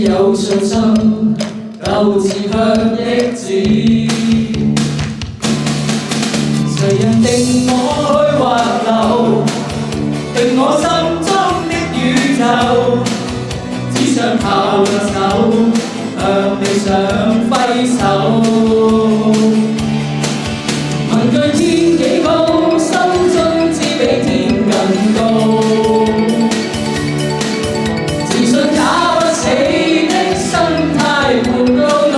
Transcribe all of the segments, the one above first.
有信心，鬥志向益志。誰人定我去滑流，定我心中的宇宙，只想靠兩手向理想揮手。問句天幾高，心中知比天更高。自信打不死的心態換高度。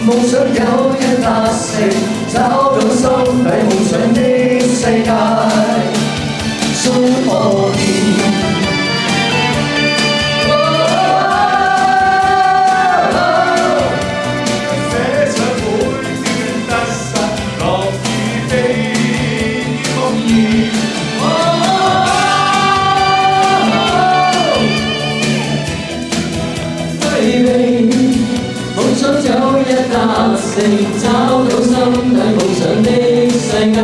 夢想有日達成，找到心底夢想的世界，終可見。寫出每段得失，樂與悲與夢兒。Baby， 夢想有日達成，找到心底夢想的世界。